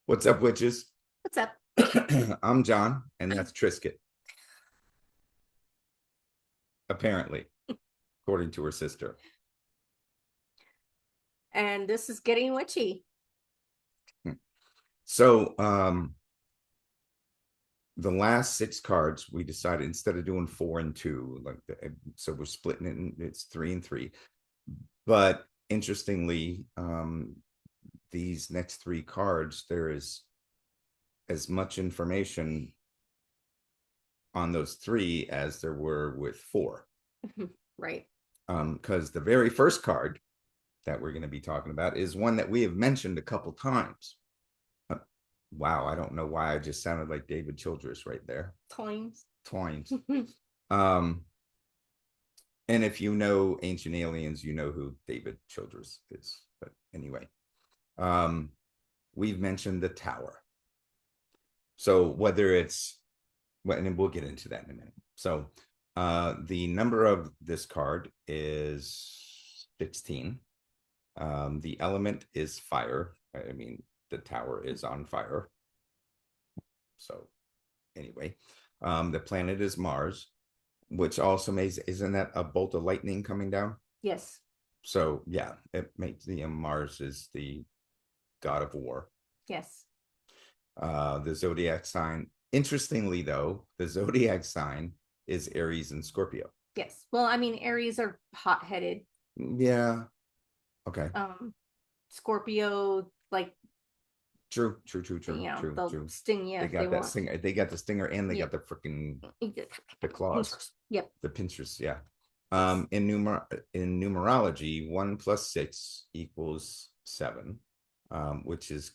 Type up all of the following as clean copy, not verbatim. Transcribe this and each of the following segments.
What's up, witches? What's up? I'm John, and that's Trisket, apparently, according to her sister. And this is Getting Witchy. So, the last 6 cards, we decided instead of doing 4 and 2, so we're splitting it, and it's 3 and 3. But interestingly, these next 3 cards, there is as much information on those 3 as there were with 4. Right. Because the very first card that we're going to be talking about is one that we have mentioned a couple times. Wow, I don't know why I just sounded like David Childress right there. Toins. And if you know Ancient Aliens, you know who David Childress is. But anyway, we've mentioned the Tower. So whether it's, and we'll get into that in a minute. So the number of this card is 16. The element is fire. I mean, the tower is on fire. So anyway, the planet is Mars, which also makes, isn't that a bolt of lightning coming down? Yes. So yeah, it makes the Mars is the god of war. Yes. The zodiac sign, interestingly though, the zodiac sign is Aries and Scorpio. Yes. Well, I mean, Aries are hot-headed. Yeah. Okay. Scorpio, like, True. they'll sting you They if got they that want. stinger. They got the stinger, and they got the freaking the claws. Yep. The pinchers. Yeah. Yes. In numerology, 1 plus 6 equals 7, which is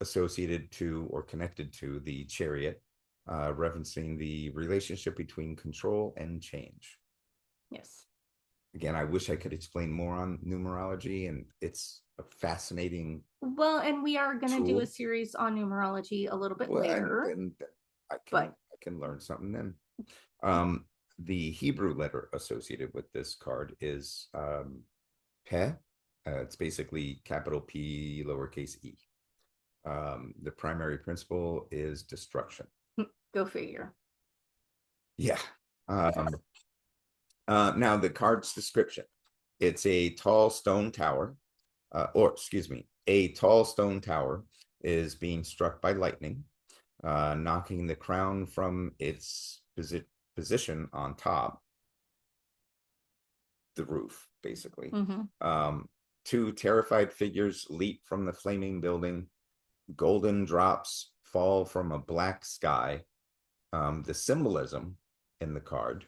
associated to or connected to the chariot, referencing the relationship between control and change. Yes. Again, I wish I could explain more on numerology, and it's a fascinating. Well, and we are going to do a series on numerology a little bit later. And I can learn something then. The Hebrew letter associated with this card is Peh. It's basically capital P, lowercase e. The primary principle is destruction. Go figure. Yeah. Now the card's description. It's a tall stone tower, a tall stone tower is being struck by lightning, knocking the crown from its position on top, the roof, basically. 2 terrified figures leap from the flaming building. Golden drops fall from a black sky. The symbolism in the card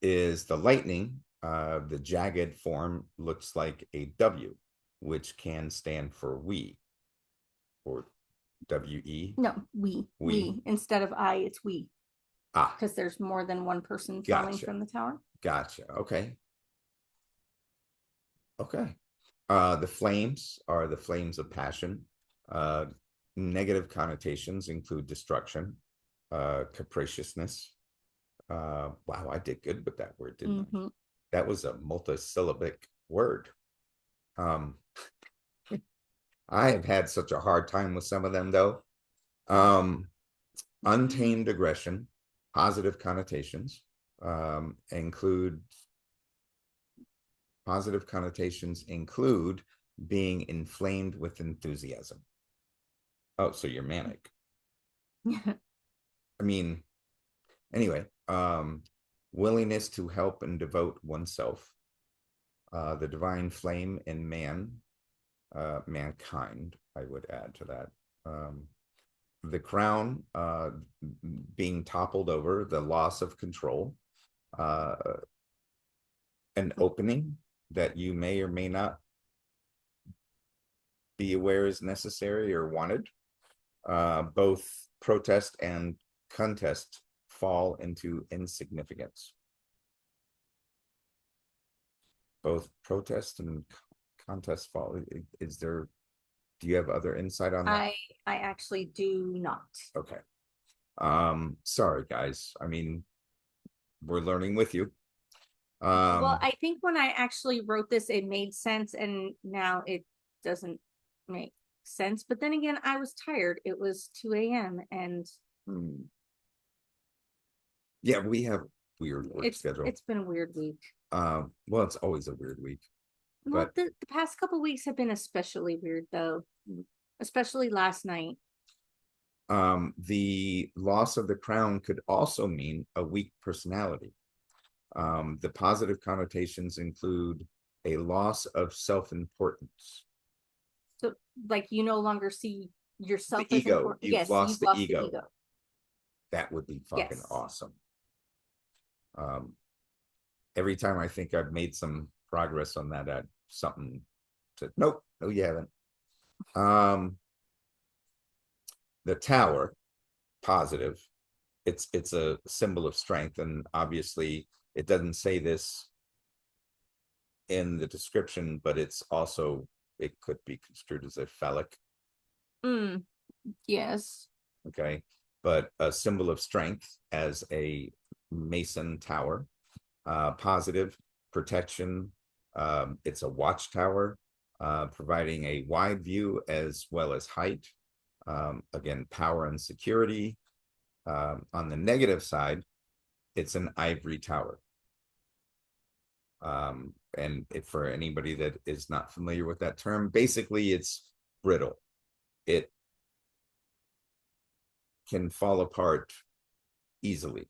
is the lightning. The jagged form looks like a W, which can stand for we, or W-E. No, we. Instead of I, it's we. Because there's more than one person falling from the tower. Gotcha. Okay. The flames are the flames of passion. Negative connotations include destruction, capriciousness. Wow, I did good with that word, didn't I? That was a multisyllabic word. I have had such a hard time with some of them, though. Untamed aggression, positive connotations include being inflamed with enthusiasm. Oh, so you're manic. I mean, anyway, willingness to help and devote oneself. The divine flame in mankind, I would add to that. The crown being toppled over, the loss of control, an opening that you may or may not be aware is necessary or wanted. Both protest and contest fall into insignificance. Both protest and contest fall. Do you have other insight on that? I actually do not. Okay. Sorry guys. I mean, we're learning with you. Well, I think when I actually wrote this, it made sense, and now it doesn't make sense. But then again, I was tired. It was 2 a.m. and yeah, we have weird work schedule. It's been a weird week. Well, it's always a weird week. Well, the past couple weeks have been especially weird, though, especially last night. The loss of the crown could also mean a weak personality. The positive connotations include a loss of self-importance. So, like, you no longer see yourself the as ego. important. You've lost the ego. That would be fucking awesome. Every time I think I've made some progress on that, something said, nope, no, you haven't. The tower, positive. It's a symbol of strength, and obviously it doesn't say this in the description, but it's also, it could be construed as a phallic. Yes. Okay, but a symbol of strength as a mason tower. Positive protection. It's a watchtower, providing a wide view as well as height. Again, power and security. On the negative side, it's an ivory tower. And for anybody that is not familiar with that term, basically it's brittle. It can fall apart easily.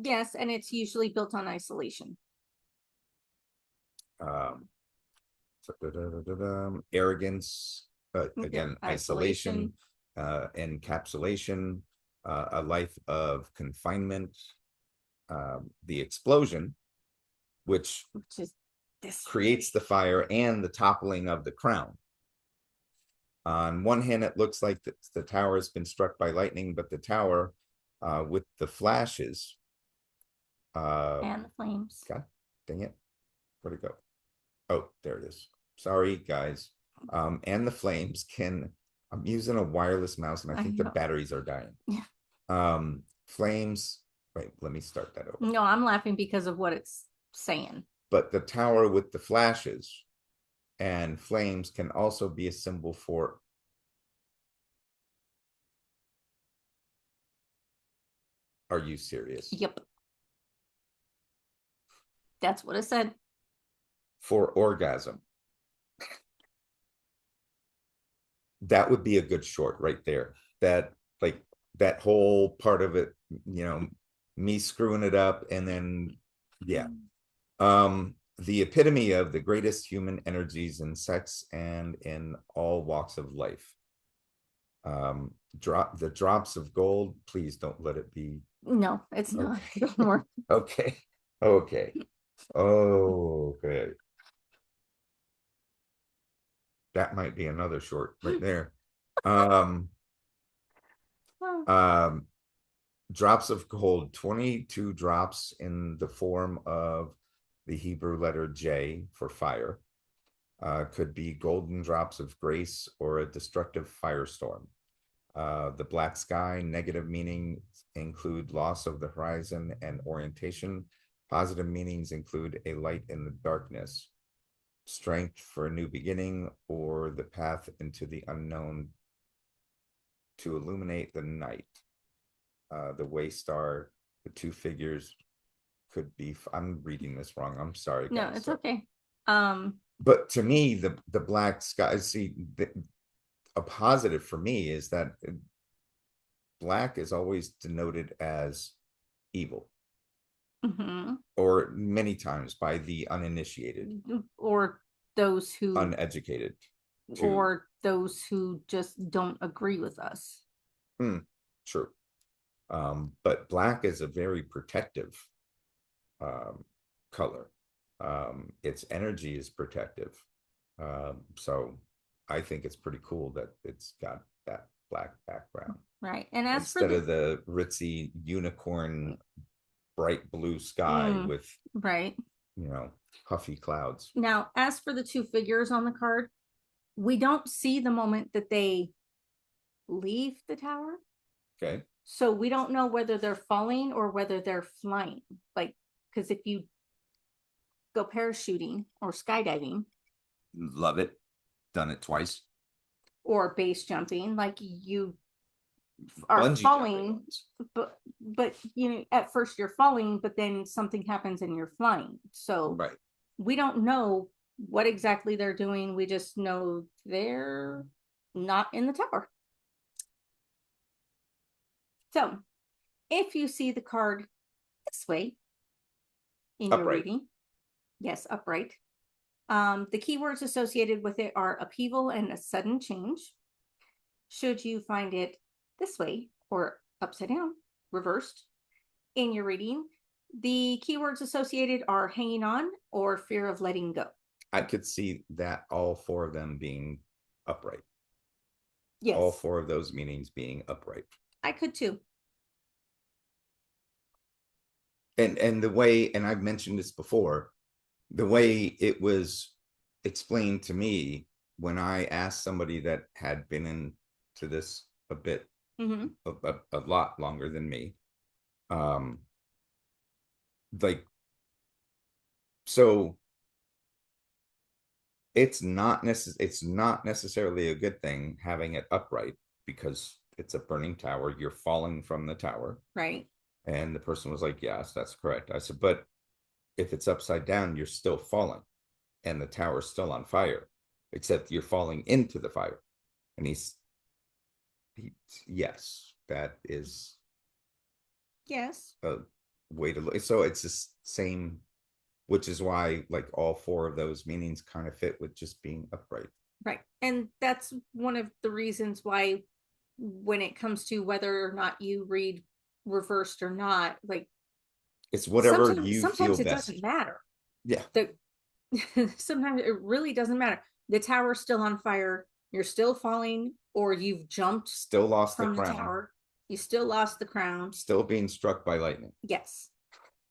Yes, and it's usually built on isolation. Arrogance, again, isolation, encapsulation, a life of confinement, the explosion, which is creates the fire and the toppling of the crown. On one hand, it looks like the tower has been struck by lightning, but the tower with the flashes and the flames. God dang it. Where'd it go? Oh, there it is. Sorry, guys. And the flames can, I'm using a wireless mouse and I think the batteries are dying. Flames, wait, let me start that over. No, I'm laughing because of what it's saying. But the tower with the flashes and flames can also be a symbol for Are you serious? Yep. That's what it said. For orgasm. That would be a good short right there. That, like, that whole part of it, me screwing it up, and then the epitome of the greatest human energies in sex and in all walks of life. The drops of gold, please don't let it be. No, it's not. Okay. That might be another short right there. Drops of gold, 22 drops in the form of the Hebrew letter J for fire. Could be golden drops of grace or a destructive firestorm. The black sky, negative meanings include loss of the horizon and orientation. Positive meanings include a light in the darkness, strength for a new beginning, or the path into the unknown to illuminate the night. The way star, the two figures could be, I'm reading this wrong. I'm sorry, guys. No, it's okay. But to me, the black sky, a positive for me is that black is always denoted as evil. Or many times by the uninitiated. Or those who uneducated. Or those who just don't agree with us. True. But black is a very protective color. Its energy is protective. So I think it's pretty cool that it's got that black background. Right. And as instead of the ritzy unicorn bright blue sky with puffy clouds. Now, as for the two figures on the card, we don't see the moment that they leave the tower. Okay. So we don't know whether they're falling or whether they're flying. Like, because if you go parachuting or skydiving, love it. done it twice. Or base jumping, like you are Bungee falling, jumping. but you know, at first you're falling, but then something happens and you're flying. So Right. we don't know what exactly they're doing. We just know they're not in the tower. So if you see the card this way in your Upright. reading, yes, upright. The keywords associated with it are upheaval and a sudden change. Should you find it this way or upside down, reversed in your reading, the keywords associated are hanging on or fear of letting go. I could see that all four of them being upright. Yes. All four of those meanings being upright. I could too. And the way, and I've mentioned this before, the way it was explained to me when I asked somebody that had been into this a bit, a lot longer than me, like, so it's not necessarily a good thing having it upright because it's a burning tower. You're falling from the tower. Right. And the person was like, yes, that's correct. I said, but if it's upside down, you're still falling and the tower's still on fire, except you're falling into the fire. And yes, that is Yes. a way to look. So it's the same, which is why like all four of those meanings kind of fit with just being upright. Right. And that's one of the reasons why when it comes to whether or not you read reversed or not, like it's whatever you sometimes feel it best. doesn't matter. Yeah. Sometimes it really doesn't matter. The tower's still on fire, you're still falling, or you've jumped still lost from the crown. tower. You still lost the crown. Still being struck by lightning. Yes.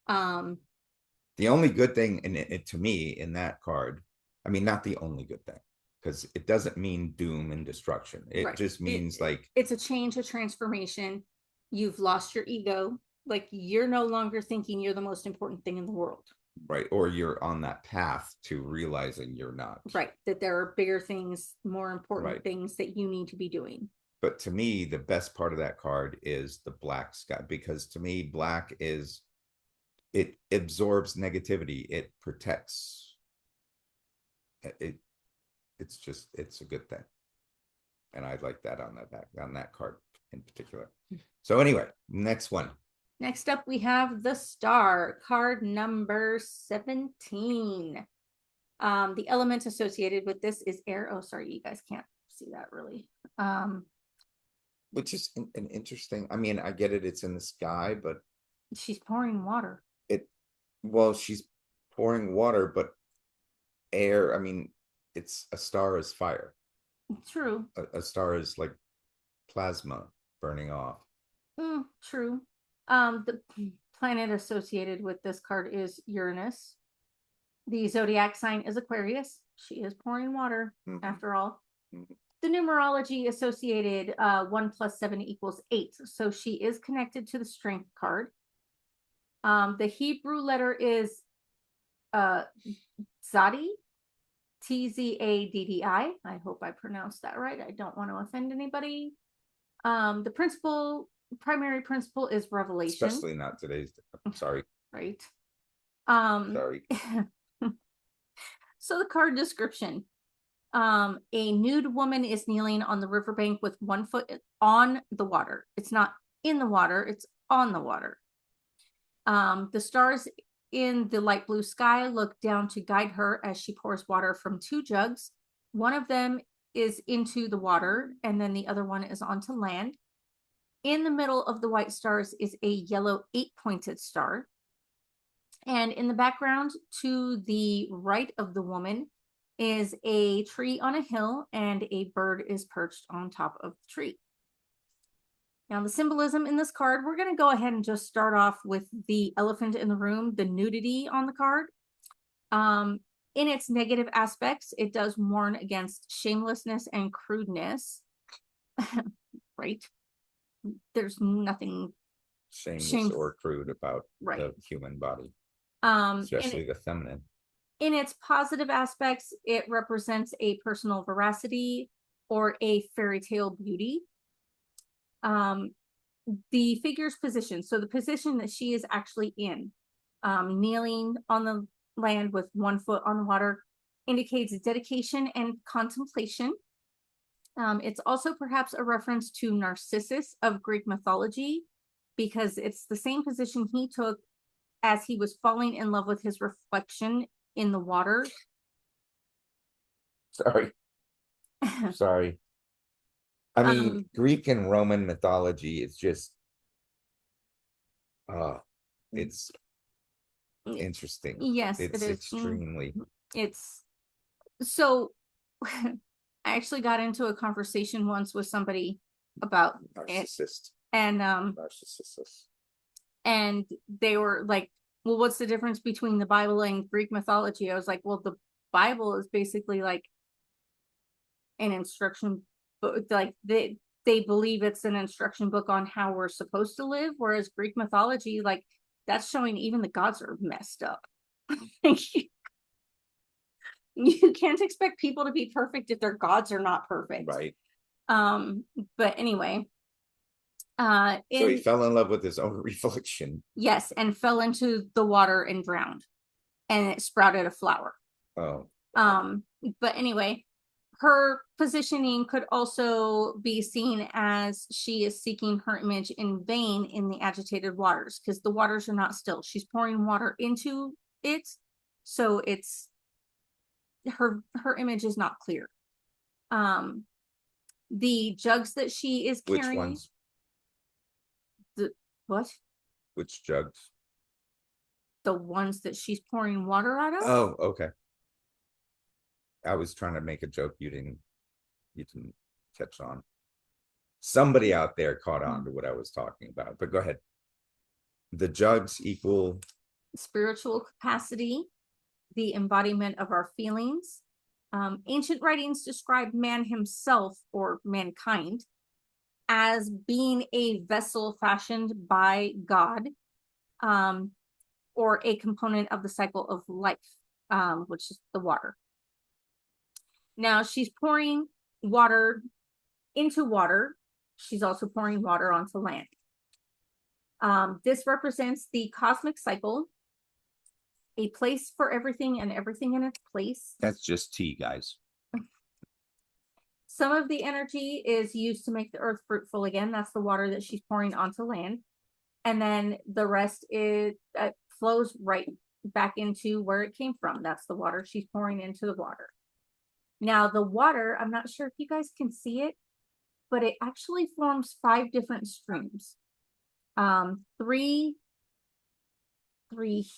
The only good thing in it to me in that card, I mean, not the only good thing, because it doesn't mean doom and destruction. It just means like it's a change, a transformation. You've lost your ego. Like you're no longer thinking you're the most important thing in the world. Right. Or you're on that path to realizing you're not. Right. That there are bigger things, more important things that you need to be doing. But to me, the best part of that card is the black sky, because to me, black is, it absorbs negativity. It protects. It's a good thing. And I like that on that card in particular. So anyway, next one. Next up, we have the star, card number 17. The element associated with this is air. Oh, sorry, you guys can't see that really. Which is an interesting, I mean, I get it, it's in the sky, but she's pouring water. She's pouring water, but air, I mean, it's a star is fire. True. A star is like plasma burning off. True. The planet associated with this card is Uranus. The zodiac sign is Aquarius. She is pouring water, after all. The numerology associated 1 + 7 = 8. So she is connected to the strength card. The Hebrew letter is Tzadi, Tzaddi. I hope I pronounced that right. I don't want to offend anybody. The primary principle is revelation. Especially not today's. Sorry. Right. Sorry. So the card description. A nude woman is kneeling on the riverbank with 1 foot on the water. It's not in the water, it's on the water. The stars in the light blue sky look down to guide her as she pours water from 2 jugs. One of them is into the water, and then the other one is onto land. In the middle of the white stars is a yellow 8-pointed star. And in the background to the right of the woman is a tree on a hill, and a bird is perched on top of the tree. Now, the symbolism in this card, we're going to go ahead and just start off with the elephant in the room, the nudity on the card. In its negative aspects, it does warn against shamelessness and crudeness. Right? There's nothing shameless or crude about the human body, especially the feminine. In its positive aspects, it represents a personal veracity or a fairy tale beauty. The figure's position, so the position that she is actually in, kneeling on the land with one foot on the water, indicates dedication and contemplation. It's also perhaps a reference to Narcissus of Greek mythology, because it's the same position he took as he was falling in love with his reflection in the water. Sorry. I mean, Greek and Roman mythology is just, it's interesting. Yes, it's it is. Extremely. It's so. I actually got into a conversation once with somebody about Narcissist. And Narcissist. And they were like, well, what's the difference between the Bible and Greek mythology? I was like, well, the Bible is basically like an instruction book. Like they believe it's an instruction book on how we're supposed to live, whereas Greek mythology, like, that's showing even the gods are messed up. You can't expect people to be perfect if their gods are not perfect. Right. But anyway. So he fell in love with his own reflection. Yes, and fell into the water and drowned. And it sprouted a flower. Oh. But anyway, her positioning could also be seen as she is seeking her image in vain in the agitated waters, because the waters are not still. She's pouring water into it, so it's her image is not clear. The jugs that she is carrying. Which ones? The what? Which jugs? The ones that she's pouring water out of. Oh, okay. I was trying to make a joke. You didn't catch on. Somebody out there caught on to what I was talking about, but go ahead. The jugs equal spiritual capacity, the embodiment of our feelings. Ancient writings describe man himself, or mankind, as being a vessel fashioned by God, or a component of the cycle of life, which is the water. Now she's pouring water into water. She's also pouring water onto land. This represents the cosmic cycle, a place for everything and everything in its place. That's just tea, guys. Some of the energy is used to make the earth fruitful again. That's the water that she's pouring onto land. And then the rest flows right back into where it came from. That's the water she's pouring into the water. Now, the water, I'm not sure if you guys can see it, but it actually forms 5 different streams. 3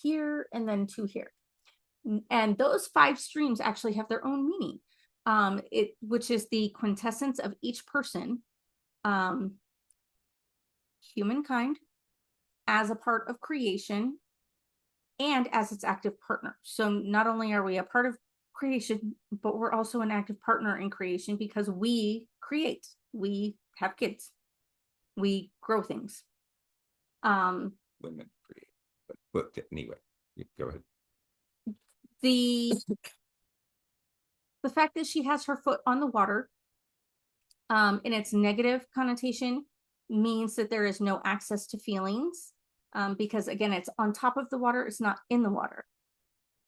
here, and then 2 here. And those 5 streams actually have their own meaning, which is the quintessence of each person, humankind, as a part of creation, and as its active partner. So not only are we a part of creation, but we're also an active partner in creation, because we create, we have kids, we grow things. Women create, but anyway, go ahead. The fact that she has her foot on the water, in its negative connotation, means that there is no access to feelings, because again, it's on top of the water, it's not in the water,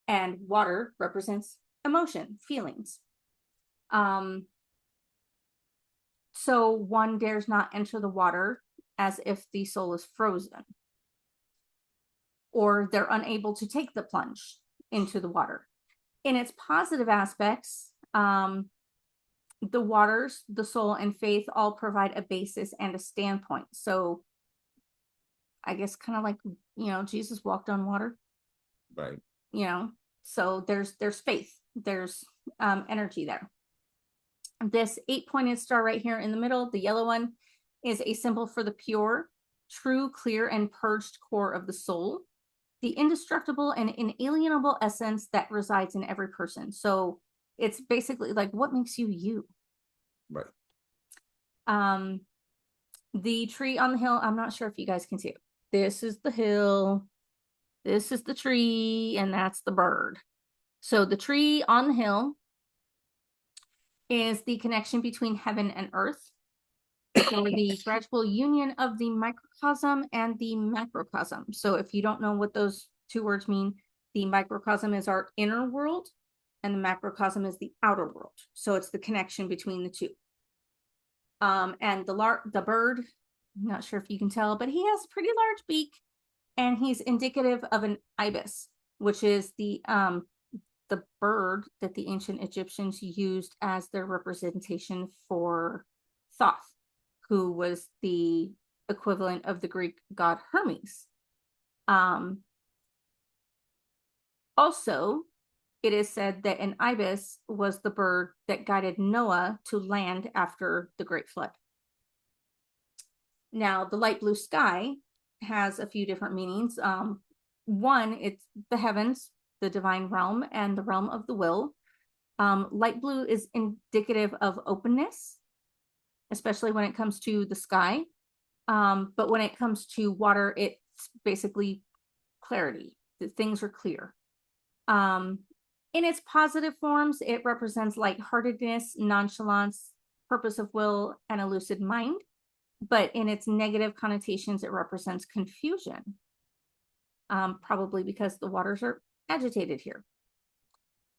and water represents emotion, feelings. So one dares not enter the water as if the soul is frozen, or they're unable to take the plunge into the water. In its positive aspects, the waters, the soul, and faith all provide a basis and a standpoint. So I guess kind of like, Jesus walked on water. Right. So there's faith, there's energy there. This 8-pointed star right here in the middle, the yellow one, is a symbol for the pure, true, clear, and purged core of the soul, the indestructible and inalienable essence that resides in every person. So it's basically like, what makes you you? Right. The tree on the hill, I'm not sure if you guys can see it. This is the hill, this is the tree, and that's the bird. So the tree on the hill is the connection between heaven and earth, or the gradual union of the microcosm and the macrocosm. So if you don't know what those two words mean, the microcosm is our inner world and the macrocosm is the outer world. So it's the connection between the two. And the bird, I'm not sure if you can tell, but he has a pretty large beak, and he's indicative of an ibis, which is the bird that the ancient Egyptians used as their representation for Thoth, who was the equivalent of the Greek god Hermes. Also, it is said that an ibis was the bird that guided Noah to land after the Great Flood. Now, the light blue sky has a few different meanings. One, it's the heavens, the divine realm, and the realm of the will. Light blue is indicative of openness, especially when it comes to the sky. But when it comes to water, it's basically clarity. That things are clear. In its positive forms, it represents lightheartedness, nonchalance, purpose of will, and a lucid mind. But in its negative connotations, it represents confusion. Probably because the waters are agitated here.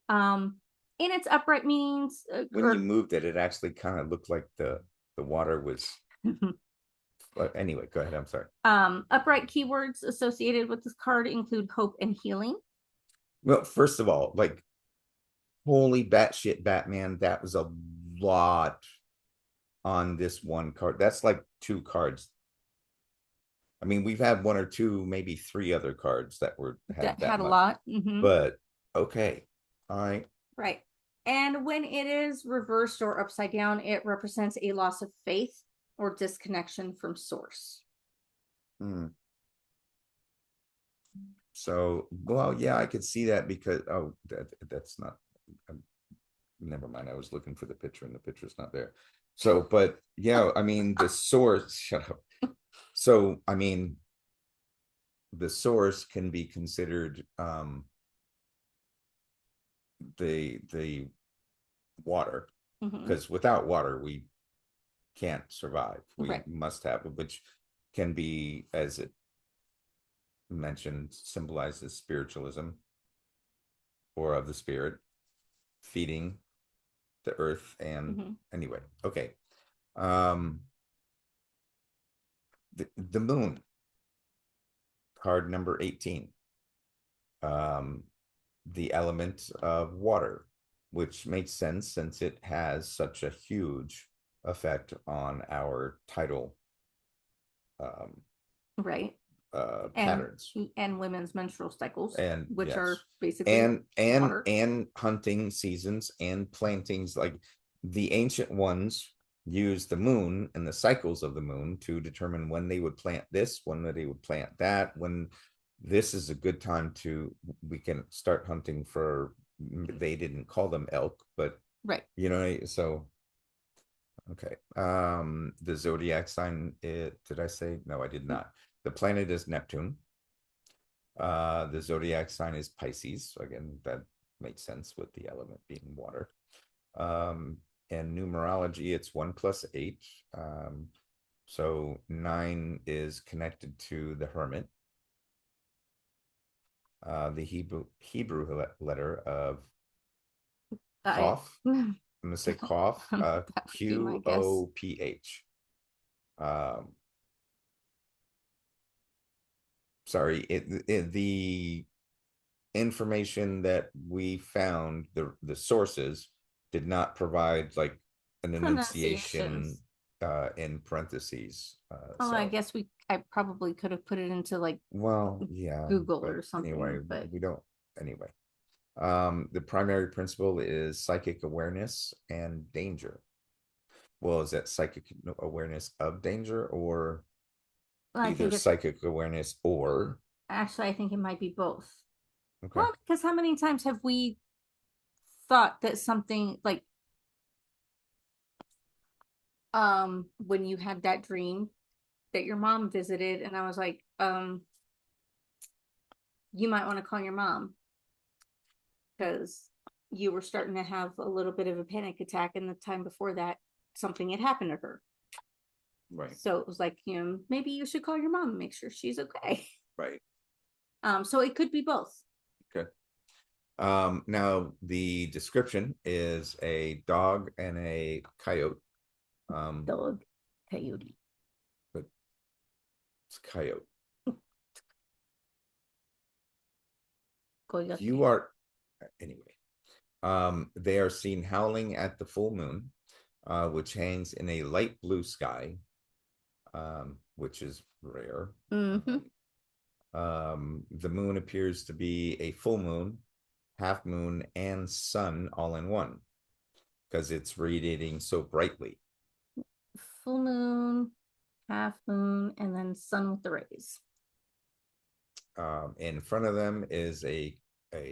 In its upright meanings, when you moved it, it actually kind of looked like the water was. Anyway, go ahead. I'm sorry. Upright keywords associated with this card include hope and healing. Well, first of all, like, holy batshit Batman, that was a lot on this one card. That's like 2 cards. I mean, we've had 1 or 2, maybe 3 other cards that had a lot. But okay, all right, right. And when it is reversed or upside down, it represents a loss of faith or disconnection from source. So, well, yeah, I could see that because that's not. Never mind. I was looking for the picture, and the picture's not there. So, but yeah, I mean, the source. Shut up. So, I mean, the source can be considered the water, because without water we can't survive. We must have it, which can be, as it mentioned, symbolizes spiritualism or of the spirit feeding the earth. And anyway, okay. The moon, card number 18. The element of water, which makes sense since it has such a huge effect on our tidal patterns and women's menstrual cycles, and which are basically and hunting seasons and plantings. Like, the ancient ones use the moon and the cycles of the moon to determine when they would plant this, when they would plant that, when this is a good time we can start hunting for. They didn't call them elk, but so okay. The zodiac sign, did I say? No, I did not. The planet is Neptune. The zodiac sign is Pisces. So again, that makes sense with the element being water. And numerology, it's 1 + 8. So 9 is connected to the hermit. The Hebrew letter of Qoph. I'm gonna say Qoph. Qoph. Sorry, the information that we found, the sources did not provide like an enunciation in parentheses. I guess I probably could have put it into Google or something. Anyway, but we don't. Anyway, the primary principle is psychic awareness and danger. Well, is that psychic awareness of danger, or either psychic awareness or? Actually, I think it might be both. Okay. Well, because how many times have we thought that something like when you had that dream that your mom visited, and I was like, you might want to call your mom. because you were starting to have a little bit of a panic attack, and the time before that, something had happened to her. Right. So it was like, maybe you should call your mom and make sure she's okay. Right. So it could be both. Okay. Now the description is a dog and a coyote. Dog, coyote. But it's coyote. Coyote. You are anyway. They are seen howling at the full moon, which hangs in a light blue sky, which is rare. Mm-hmm. The moon appears to be a full moon, half moon, and sun all in one because it's radiating so brightly. Full moon, half moon, and then sun with the rays. In front of them is a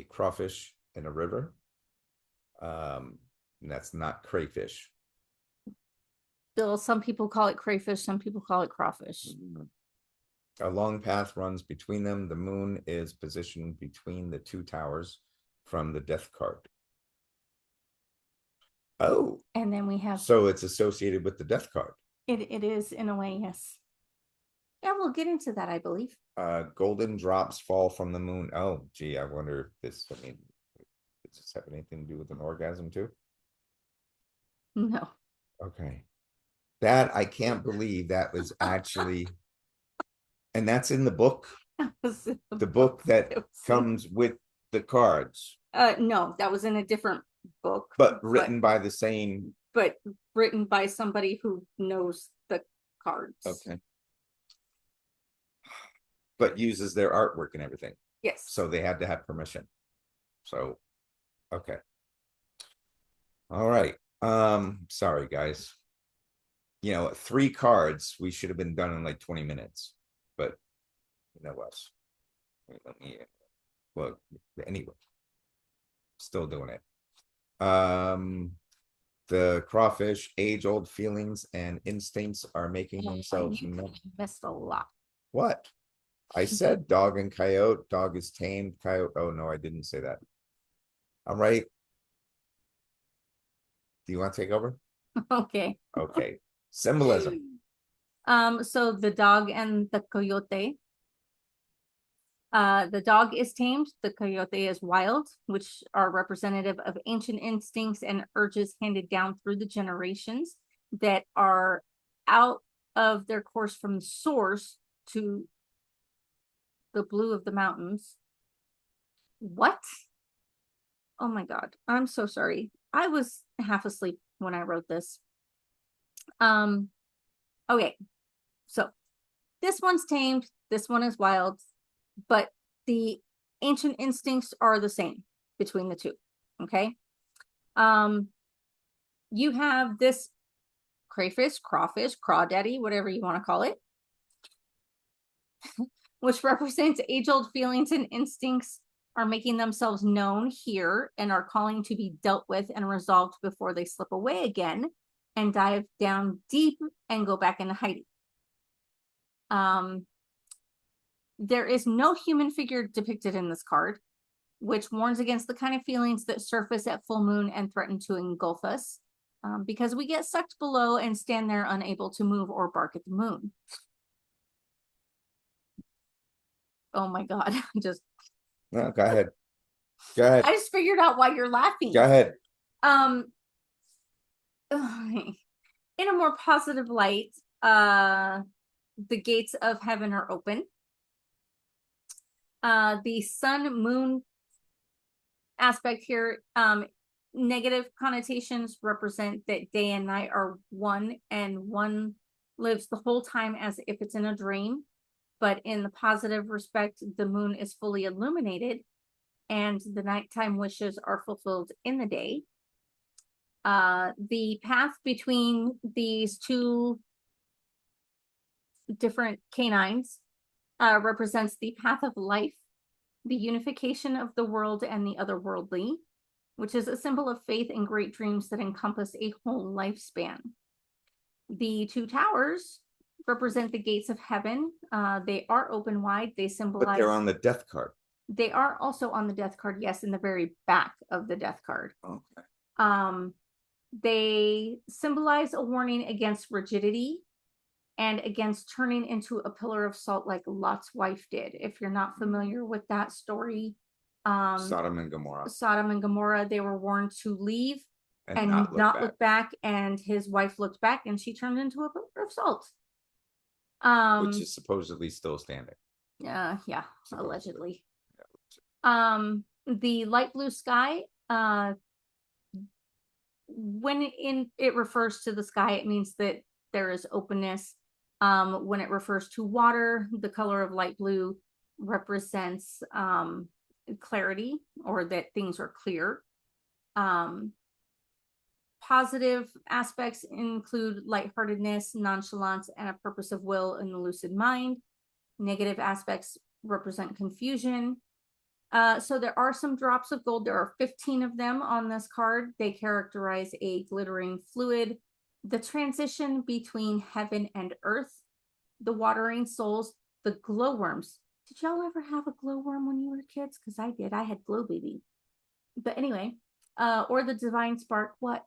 crawfish in a river. And that's not crayfish. Bill, some people call it crayfish, some people call it crawfish. A long path runs between them. The moon is positioned between the two towers from the death card. Oh. And then we have. So it's associated with the death card. It is in a way, yes. Yeah, we'll get into that, I believe. Golden drops fall from the moon. Oh, gee, I wonder if does this have anything to do with an orgasm too? No. Okay. That I can't believe that was actually, and that's in the book. The book that comes with the cards. No, that was in a different book. But written by the same. But written by somebody who knows the cards. Okay. But uses their artwork and everything. Yes. So they had to have permission. So, okay. All right. Sorry, guys. 3 cards, we should have been done in like 20 minutes. But you know what? Well, anyway. Still doing it. The crawfish, age-old feelings and instincts are making themselves known. Missed a lot. What? I said dog and coyote. Dog is tamed. Coyote. Oh no, I didn't say that. All right. Do you want to take over? Okay. Okay. Symbolism. So the dog and the coyote. The dog is tamed, the coyote is wild, which are representative of ancient instincts and urges handed down through the generations that are out of their course from the source to the blue of the mountains. What? Oh my God. I'm so sorry. I was half asleep when I wrote this. Okay. So this one's tamed, this one is wild, but the ancient instincts are the same between the two. Okay. You have this crayfish, crawfish, crawdaddy, whatever you want to call it, which represents age-old feelings and instincts are making themselves known here and are calling to be dealt with and resolved before they slip away again and dive down deep and go back into hiding. There is no human figure depicted in this card, which warns against the kind of feelings that surface at full moon and threaten to engulf us, because we get sucked below and stand there unable to move or bark at the moon. Oh my God. No, go ahead. Go ahead. I just figured out why you're laughing. Go ahead. In a more positive light, the gates of heaven are open. The sun moon aspect here, negative connotations represent that day and night are one, and one lives the whole time as if it's in a dream. But in the positive respect, the moon is fully illuminated and the nighttime wishes are fulfilled in the day. The path between these two different canines represents the path of life, the unification of the world and the otherworldly, which is a symbol of faith and great dreams that encompass a whole lifespan. The two towers represent the gates of heaven. They are open wide. They symbolize. But they're on the death card. They are also on the death card, yes, in the very back of the death card. Okay. They symbolize a warning against rigidity and against turning into a pillar of salt like Lot's wife did. If you're not familiar with that story, Sodom and Gomorrah. Sodom and Gomorrah, they were warned to leave and not look back. And his wife looked back and she turned into a pillar of salt. Which is supposedly still standing. Yeah, Supposedly. allegedly. The light blue sky, when it refers to the sky, it means that there is openness. When it refers to water, the color of light blue represents clarity, or that things are clear. Positive aspects include lightheartedness, nonchalance, and a purpose of will in the lucid mind. Negative aspects represent confusion. So there are some drops of gold. There are 15 of them on this card. They characterize a glittering fluid, the transition between heaven and earth, the watering souls, the glowworms. Did y'all ever have a glowworm when you were kids? Because I did. I had Glow Baby. But anyway, or the divine spark. What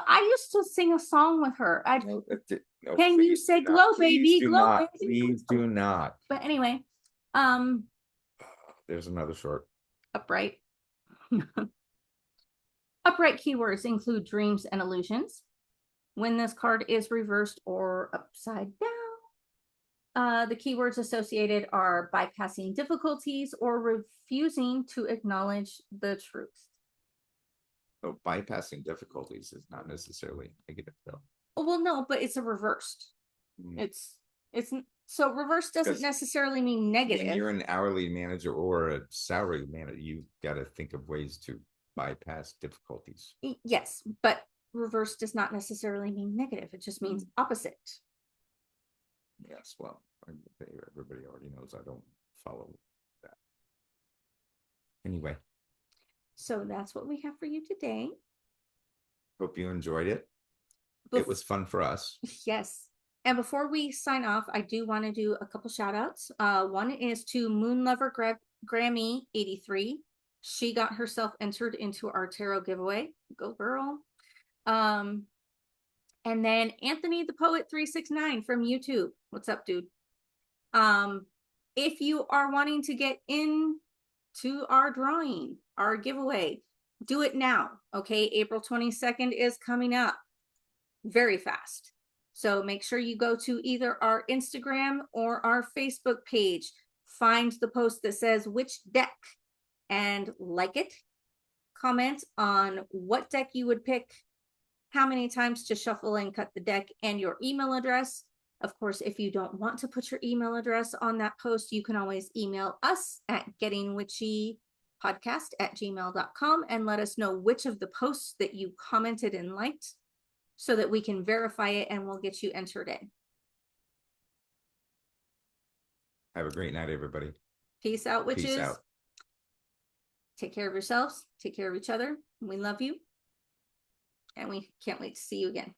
I used to sing a song with her. No, can you say Glow Baby? Glow Baby. Please do not. But anyway, there's another short. Upright. Upright keywords include dreams and illusions. When this card is reversed or upside down, the keywords associated are bypassing difficulties or refusing to acknowledge the truth. So bypassing difficulties is not necessarily negative, though. Oh, well, no, but it's a reversed. It's so reverse doesn't necessarily mean negative. When you're an hourly manager or a salary manager, you've got to think of ways to bypass difficulties. Yes, but reverse does not necessarily mean negative. It just means opposite. Yes, well, everybody already knows I don't follow that. Anyway. So that's what we have for you today. Hope you enjoyed it. It was fun for us. Yes. And before we sign off, I do want to do a couple shout outs. One is to Moon Lover Grammy 83. She got herself entered into our tarot giveaway. Go girl. And then Anthony the Poet 369 from YouTube. What's up, dude? If you are wanting to get into our drawing, our giveaway, do it now. Okay, April 22nd is coming up very fast. So make sure you go to either our Instagram or our Facebook page, find the post that says which deck and like it. Comment on what deck you would pick, how many times to shuffle and cut the deck, and your email address. Of course, if you don't want to put your email address on that post, you can always email us at gettingwitchypodcast@gmail.com and let us know which of the posts that you commented and liked so that we can verify it and we'll get you entered in. Have a great night, everybody. Peace out, witches. Peace out. Take care of yourselves. Take care of each other. We love you. And we can't wait to see you again.